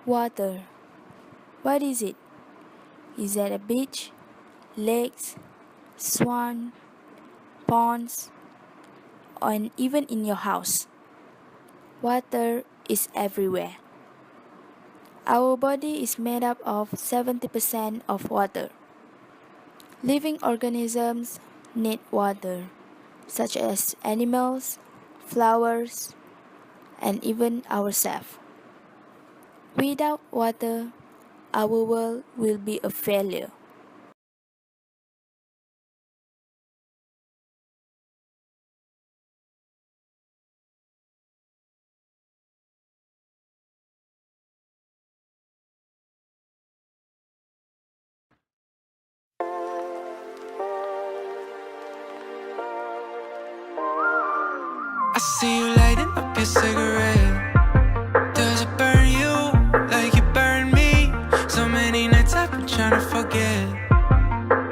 Water. What is it? Is that a beach, lakes, swan, ponds, and even in your house? Water is everywhere. Our body is made up of 70% of water. Living organisms need water, such as animals, flowers, and even ourselves. Without water, our world will be a failure. I see you lighting up your cigarette. Does it burn you like it burned me? So many nights I've been trying to forget.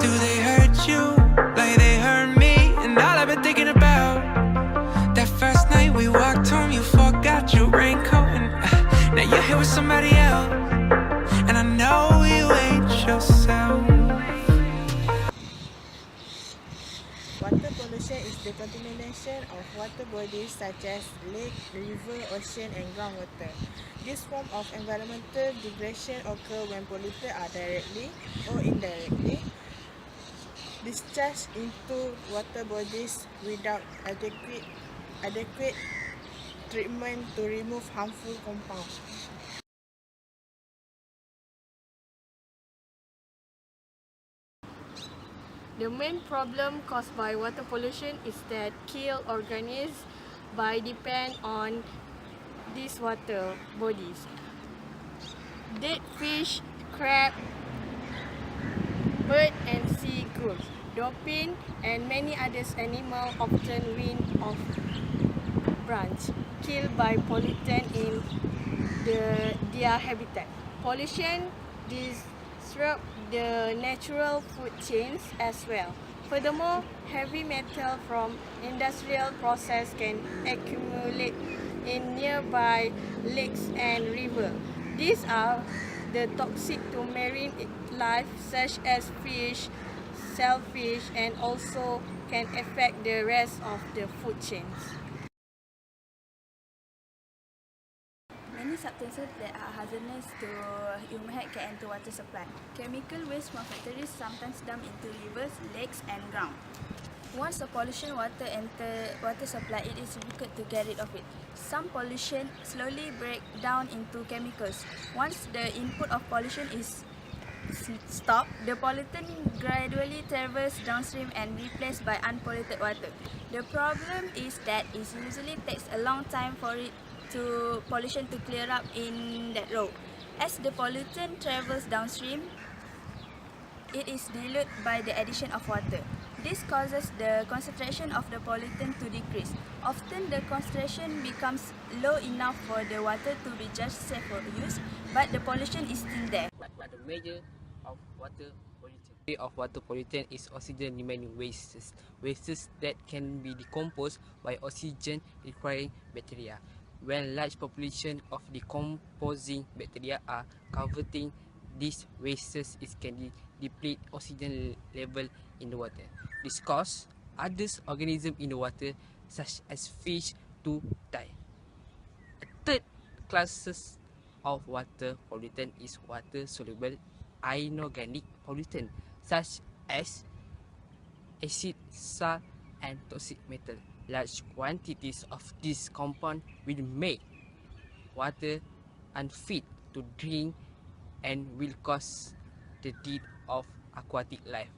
Do they hurt you like they hurt me? And all I've been thinking about, that first night we walked home, you forgot your raincoat, and now you're here with somebody else, and I know you ain't yourself. Water pollution is the contamination of water bodies such as lake, river, ocean, and groundwater. This form of environmental degradation occurs when pollutants are directly or indirectly discharged into water bodies without adequate treatment to remove harmful compounds. The main problem caused by water pollution is that kill organisms by depend on these water bodies. Dead fish, crab, bird and sea gulls, dolphin and many others animals often win of branch, killed by pollutant in their habitat. Pollution disrupt the natural food chains as well. Furthermore, heavy metal from industrial process can accumulate in nearby lakes and rivers. These are the toxic to marine life such as fish, shellfish, and also can affect the rest of the food chains. Many substances that are hazardous to human health can enter water supply. Chemical waste from factories sometimes dumped into rivers, lakes, and ground. Once the pollution water enter water supply, it is difficult to get rid of it. Some pollution slowly break down into chemicals. Once the input of pollution is stopped, the pollutant gradually travels downstream and replaced by unpolluted water. The problem is that it usually takes a long time for it to pollution to clear up in that road. As the pollutant travels downstream, it is diluted by the addition of water. This causes the concentration of the pollutant to decrease. Often the concentration becomes low enough for the water to be just safe for use, but the pollution is still there. But the major of water pollutant. Of water pollutant is oxygen remaining wastes. Wastes that can be decomposed by oxygen requiring bacteria. When large population of decomposing bacteria are converting these wastes, it can deplete oxygen level in the water. This causes other organisms in the water, such as fish, to die. A third classes of water pollutant is water soluble inorganic pollutant such as acid, salt, and toxic metal. Large quantities of this compound will make water unfit to drink and will cause the death of aquatic life.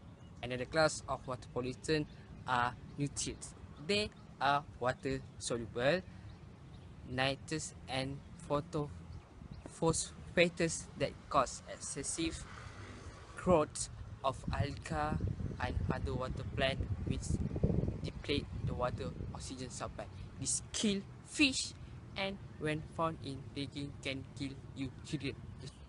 Another class of water pollutant are nutrients. They are water soluble, nitrous and phosphates that cause excessive growth of algae and other water plant which deplete the water oxygen supply. This kill fish and when found in drinking can kill you children.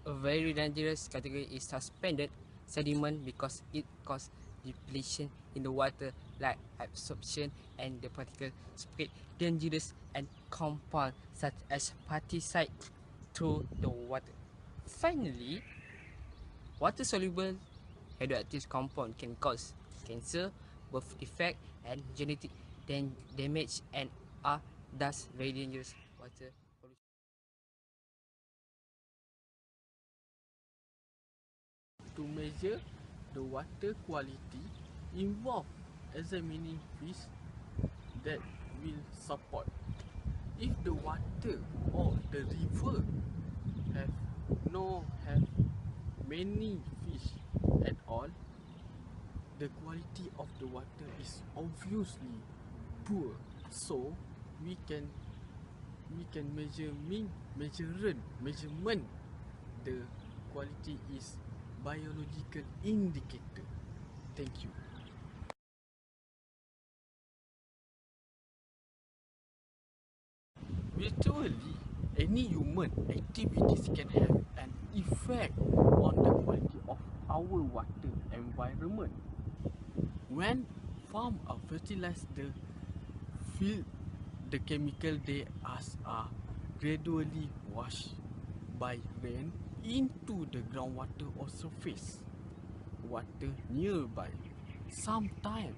A very dangerous category is suspended sediment because it causes depletion in the water like absorption and the particle spread dangerous and compound such as pesticide through the water. Finally, water-soluble radioactive compound can cause cancer, birth defect, and genetic damage, and are thus very dangerous water pollution. To measure the water quality involve examining fish that will support. If the water or the river have many fish at all, the quality of the water is obviously poor. So we can measurement the quality is biological indicator. Thank you. Virtually any human activities can have an effect on the quality of our water environment. When farm fertilize the field, the chemical they are gradually washed by rain into the groundwater or surface water nearby. Sometimes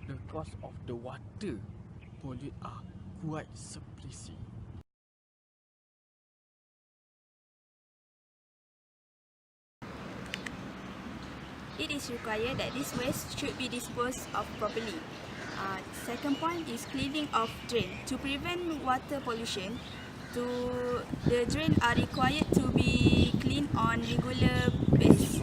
the cost of the water pollute are quite surprising. It is required that this waste should be disposed of properly. Second point is cleaning of drain. To prevent water pollution, the drain are required to be cleaned on regular basis.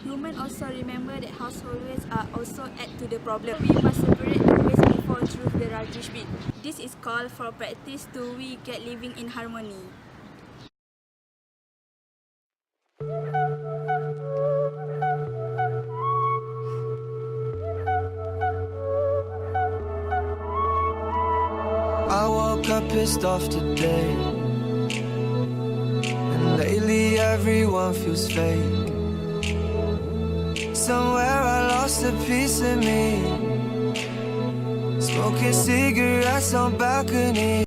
Human also remember that household waste are also add to the problem. We must separate the waste before through the rubbish bin. This is called for practice to we get living in harmony. I woke up pissed off today, and lately everyone feels fake. Somewhere I lost a piece of me, smoking cigarettes on balcony.